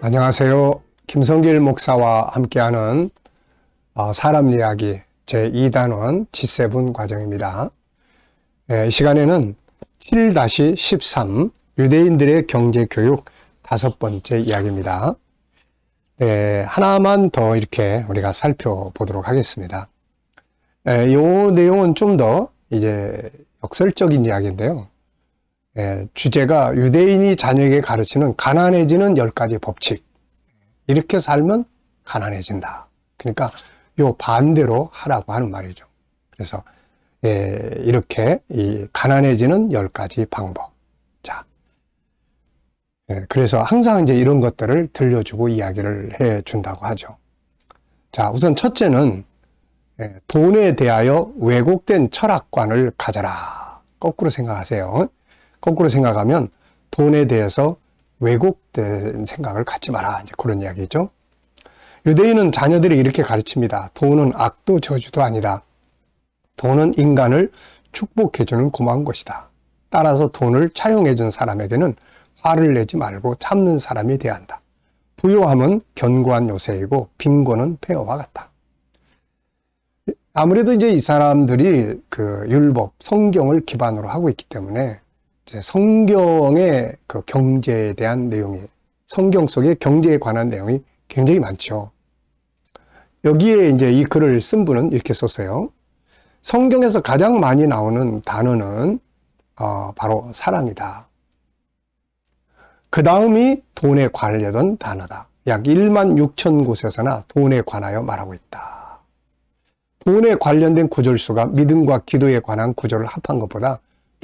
안녕하세요. 김성길 목사와 함께하는 사람 이야기 제2단원 G7 과정입니다. 이 시간에는 7-13 유대인들의 경제교육 5번째 이야기입니다. 하나만 더 이렇게 우리가 살펴보도록 하겠습니다. 이 내용은 좀 더 이제 역설적인 이야기인데요. 주제가 유대인이 자녀에게 가르치는 가난해지는 10가지 법칙. 이렇게 살면 가난해진다. 그러니까 요 반대로 하라고 하는 말이죠. 그래서 이렇게 이 가난해지는 10가지 방법. 자, 그래서 항상 이제 이런 것들을 들려주고 이야기를 해준다고 하죠. 자, 우선 첫째는 돈에 대하여 왜곡된 철학관을 가져라. 거꾸로 생각하세요. 거꾸로 생각하면 돈에 대해서 왜곡된 생각을 갖지 마라. 이제 그런 이야기죠. 유대인은 자녀들이 이렇게 가르칩니다. 돈은 악도 저주도 아니다. 돈은 인간을 축복해주는 고마운 것이다. 따라서 돈을 차용해준 사람에게는 화를 내지 말고 참는 사람이 돼야 한다. 부요함은 견고한 요새이고 빈곤은 폐허와 같다. 아무래도 이제 이 사람들이 그 율법, 성경을 기반으로 하고 있기 때문에 성경의 그 경제에 대한 내용이, 성경 속에 경제에 관한 내용이 굉장히 많죠. 여기에 이제 이 글을 쓴 분은 이렇게 썼어요. 성경에서 가장 많이 나오는 단어는 바로 사랑이다. 그 다음이 돈에 관련된 단어다. 약 1만 6천 곳에서나 돈에 관하여 말하고 있다. 돈에 관련된 구절수가 믿음과 기도에 관한 구절을 합한 것보다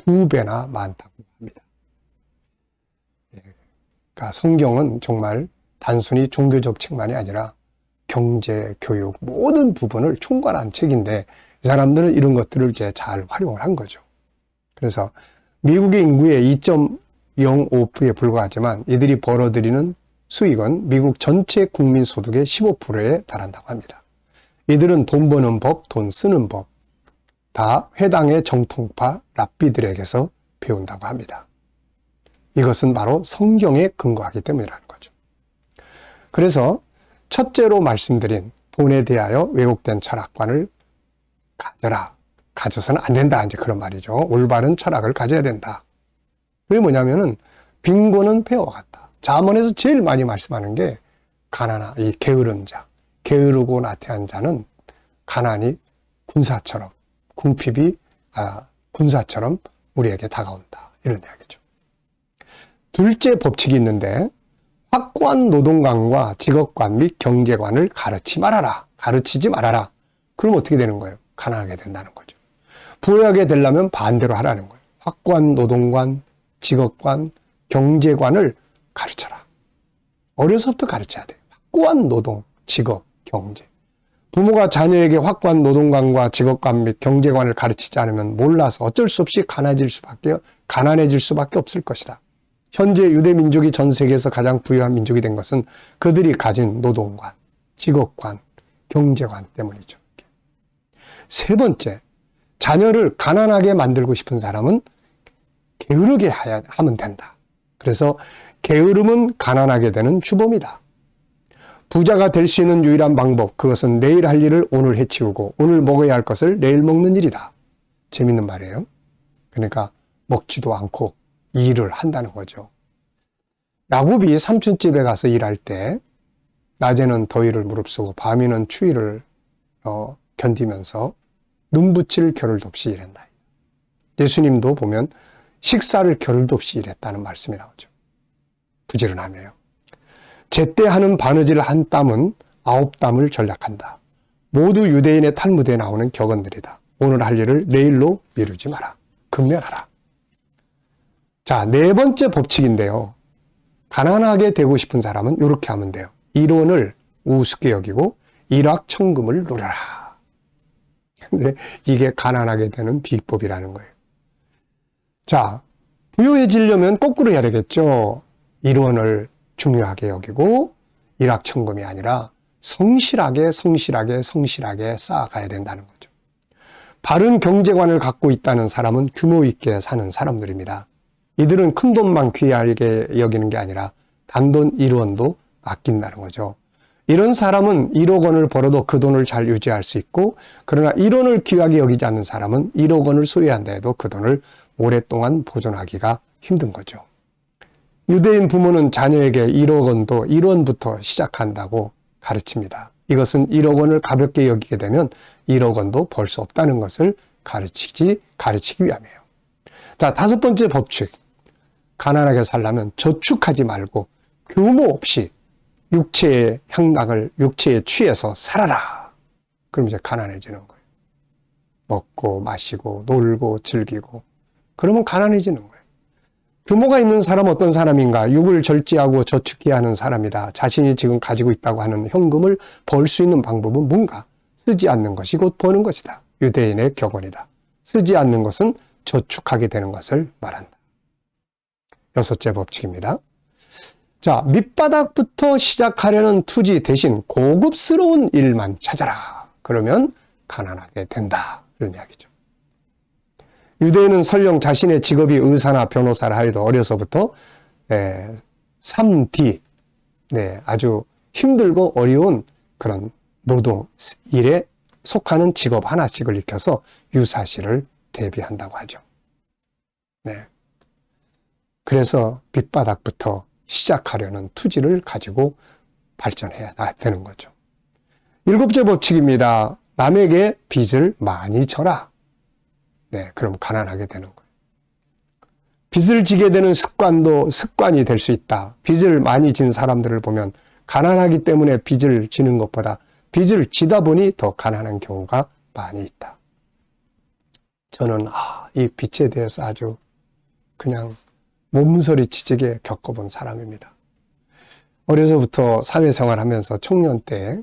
2배나 많다고 합니다. 그러니까 성경은 정말 단순히 종교적 책만이 아니라 경제, 교육 모든 부분을 총괄한 책인데 이 사람들은 이런 것들을 이제 잘 활용을 한 거죠. 그래서 미국의 인구의 2.05%에 불과하지만 이들이 벌어들이는 수익은 미국 전체 국민 소득의 15%에 달한다고 합니다. 이들은 돈 버는 법, 돈 쓰는 법 다 회당의 정통파 랍비들에게서 배운다고 합니다. 이것은 바로 성경에 근거하기 때문이라는 거죠. 그래서 첫째로 말씀드린 돈에 대하여 왜곡된 철학관을 가져라. 가져서는 안 된다. 이제 그런 말이죠. 올바른 철학을 가져야 된다. 그게 뭐냐면은 빈곤은 폐허와 같다. 잠언에서 제일 많이 말씀하는 게 가난하, 이 게으른 자, 게으르고 나태한 자는 가난이 군사처럼 궁핍이 군사처럼 우리에게 다가온다. 이런 이야기죠. 둘째 법칙이 있는데 확고한 노동관과 직업관 및 경제관을 가르치지 말아라. 그럼 어떻게 되는 거예요? 가난하게 된다는 거죠. 부유하게 되려면 반대로 하라는 거예요. 확고한 노동관, 직업관, 경제관을 가르쳐라. 어려서부터 가르쳐야 돼요. 확고한 노동, 직업, 경제. 부모가 자녀에게 확고한 노동관과 직업관 및 경제관을 가르치지 않으면 몰라서 어쩔 수 없이 가난해질 수밖에 없을 것이다. 현재 유대 민족이 전 세계에서 가장 부유한 민족이 된 것은 그들이 가진 노동관, 직업관, 경제관 때문이죠. 세 번째, 자녀를 가난하게 만들고 싶은 사람은 게으르게 하면 된다. 그래서 게으름은 가난하게 되는 주범이다. 부자가 될 수 있는 유일한 방법, 그것은 내일 할 일을 오늘 해치우고 오늘 먹어야 할 것을 내일 먹는 일이다. 재밌는 말이에요. 그러니까 먹지도 않고 일을 한다는 거죠. 야곱이 삼촌집에 가서 일할 때 낮에는 더위를 무릅쓰고 밤에는 추위를 견디면서 눈붙일 겨를도 없이 일한다. 예수님도 보면 식사를 겨를도 없이 일했다는 말씀이 나오죠. 부지런하며요. 제때 하는 바느질 한 땀은 9땀을 전략한다. 모두 유대인의 탈무드에 나오는 격언들이다. 오늘 할 일을 내일로 미루지 마라. 근면하라. 자, 네 번째 법칙인데요. 가난하게 되고 싶은 사람은 이렇게 하면 돼요. 이론을 우습게 여기고 일확천금을 노려라. 근데 이게 가난하게 되는 비법이라는 거예요. 자, 부유해지려면 거꾸로 해야 되겠죠. 이론을 중요하게 여기고 일확천금이 아니라 성실하게 쌓아가야 된다는 거죠. 바른 경제관을 갖고 있다는 사람은 규모 있게 사는 사람들입니다. 이들은 큰 돈만 귀하게 여기는 게 아니라 단돈 1원도 아낀다는 거죠. 이런 사람은 1억 원을 벌어도 그 돈을 잘 유지할 수 있고, 그러나 1원을 귀하게 여기지 않는 사람은 1억 원을 소유한다 해도 그 돈을 오랫동안 보존하기가 힘든 거죠. 유대인 부모는 자녀에게 1억 원도 1원부터 시작한다고 가르칩니다. 이것은 1억 원을 가볍게 여기게 되면 1억 원도 벌 수 없다는 것을 가르치기 위함이에요. 자, 5번째 법칙. 가난하게 살려면 저축하지 말고 규모 없이 육체의 향락을 육체에 취해서 살아라. 그럼 이제 가난해지는 거예요. 먹고 마시고 놀고 즐기고. 그러면 가난해지는 거예요. 규모가 있는 사람은 어떤 사람인가? 육을 절제하고 저축해야 하는 사람이다. 자신이 지금 가지고 있다고 하는 현금을 벌 수 있는 방법은 뭔가? 쓰지 않는 것이 곧 버는 것이다. 유대인의 격언이다. 쓰지 않는 것은 저축하게 되는 것을 말한다. 6째 법칙입니다. 자, 밑바닥부터 시작하려는 투지 대신 고급스러운 일만 찾아라. 그러면 가난하게 된다. 이런 이야기죠. 유대인은 설령 자신의 직업이 의사나 변호사라 하여도 어려서부터 3D, 아주 힘들고 어려운 그런 노동, 일에 속하는 직업 하나씩을 익혀서 유사시를 대비한다고 하죠. 그래서 밑바닥부터 시작하려는 투지를 가지고 발전해야 되는 거죠. 7째 법칙입니다. 남에게 빚을 많이 져라. 그럼 가난하게 되는 거예요. 빚을 지게 되는 습관이 될 수 있다. 빚을 많이 진 사람들을 보면 가난하기 때문에 빚을 지는 것보다 빚을 지다 보니 더 가난한 경우가 많이 있다. 저는 이 빚에 대해서 아주 그냥 몸서리치게 겪어본 사람입니다. 어려서부터 사회생활 하면서 청년 때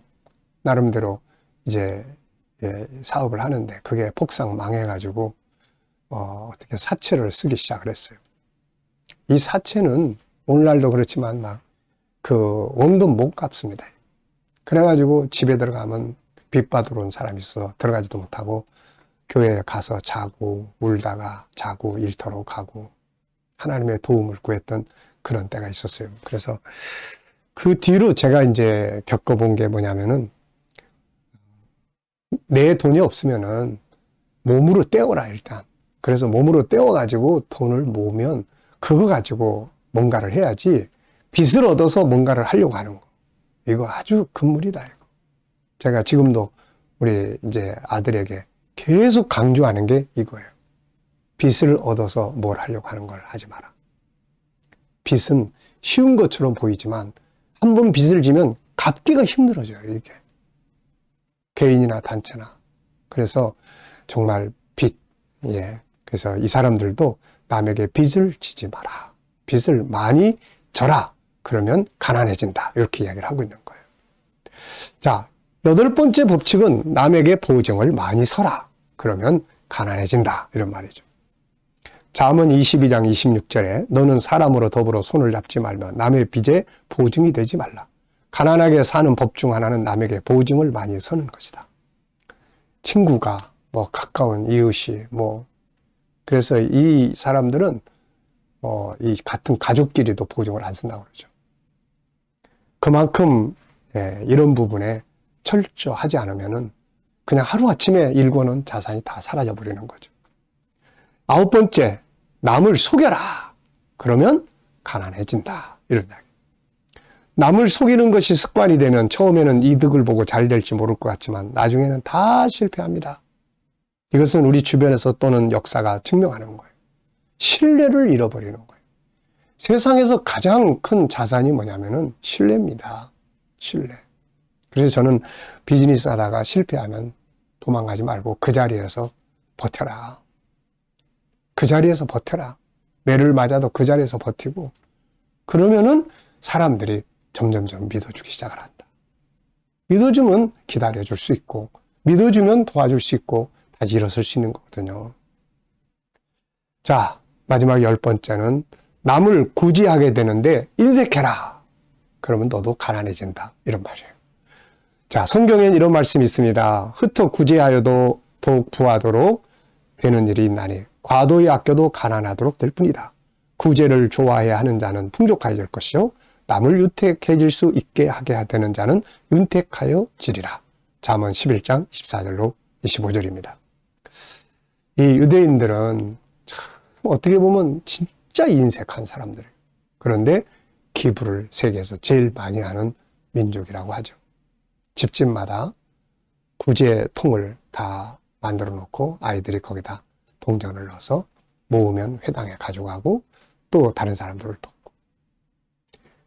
나름대로 이제 사업을 하는데 그게 폭삭 망해가지고 어떻게 사채를 쓰기 시작을 했어요. 이 사채는 오늘날도 그렇지만 막 그 원금 못 갚습니다. 그래가지고 집에 들어가면 빚 받으러 온 사람이 있어 들어가지도 못하고 교회에 가서 자고 울다가 자고 일터로 가고 하나님의 도움을 구했던 그런 때가 있었어요. 그래서 그 뒤로 제가 이제 겪어본 게 뭐냐면은 내 돈이 없으면은 몸으로 떼어라 일단. 그래서 몸으로 떼어가지고 돈을 모으면 그거 가지고 뭔가를 해야지 빚을 얻어서 뭔가를 하려고 하는 거. 이거 아주 금물이다 이거. 제가 지금도 우리 이제 아들에게 계속 강조하는 게 이거예요. 빚을 얻어서 뭘 하려고 하는 걸 하지 마라. 빚은 쉬운 것처럼 보이지만 한 번 빚을 지면 갚기가 힘들어져요, 이게. 개인이나 단체나. 그래서 정말 빚, 그래서 이 사람들도 남에게 빚을 지지 마라. 빚을 많이 져라. 그러면 가난해진다. 이렇게 이야기를 하고 있는 거예요. 자, 8번째 법칙은 남에게 보증을 많이 서라. 그러면 가난해진다. 이런 말이죠. 잠언 22장 26절에 너는 사람으로 더불어 손을 잡지 말며 남의 빚에 보증이 되지 말라. 가난하게 사는 법 중 하나는 남에게 보증을 많이 서는 것이다. 친구가 가까운 이웃이 그래서 이 사람들은 이 같은 가족끼리도 보증을 안 쓴다고 그러죠. 그만큼 이런 부분에 철저하지 않으면은 그냥 하루아침에 일궈놓은 자산이 다 사라져 버리는 거죠. 9번째, 남을 속여라. 그러면 가난해진다. 이런 이야기. 남을 속이는 것이 습관이 되면 처음에는 이득을 보고 잘 될지 모를 것 같지만 나중에는 다 실패합니다. 이것은 우리 주변에서 또는 역사가 증명하는 거예요. 신뢰를 잃어버리는 거예요. 세상에서 가장 큰 자산이 뭐냐면은 신뢰입니다. 신뢰. 그래서 저는 비즈니스 하다가 실패하면 도망가지 말고 그 자리에서 버텨라. 그 자리에서 버텨라. 매를 맞아도 그 자리에서 버티고 그러면은 사람들이 점점점 믿어주기 시작을 한다. 믿어주면 기다려줄 수 있고 믿어주면 도와줄 수 있고 다시 일어설 수 있는 거거든요. 자, 마지막 10번째는 남을 구제하게 되는데 인색해라. 그러면 너도 가난해진다. 이런 말이에요. 자, 성경엔 이런 말씀이 있습니다. 흩어 구제하여도 더욱 부하도록 되는 일이 있나니 과도히 아껴도 가난하도록 될 뿐이다. 구제를 좋아해야 하는 자는 풍족하게 될 것이요 남을 유택해질 수 있게 하게 되는 자는 윤택하여 지리라. 잠언 11장 24절로 25절입니다. 이 유대인들은 참 어떻게 보면 진짜 인색한 사람들이에요. 그런데 기부를 세계에서 제일 많이 하는 민족이라고 하죠. 집집마다 구제통을 다 만들어 놓고 아이들이 거기다 동전을 넣어서 모으면 회당에 가져가고 또 다른 사람들을 돕고.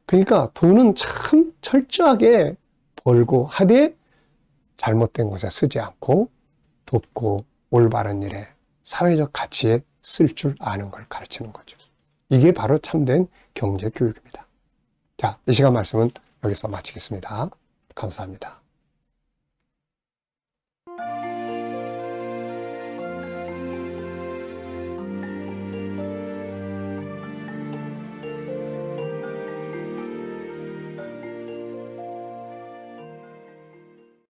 그러니까 돈은 참 철저하게 벌고 하되 잘못된 곳에 쓰지 않고 돕고 올바른 일에 사회적 가치에 쓸 줄 아는 걸 가르치는 거죠. 이게 바로 참된 경제 교육입니다. 자, 이 시간 말씀은 여기서 마치겠습니다. 감사합니다.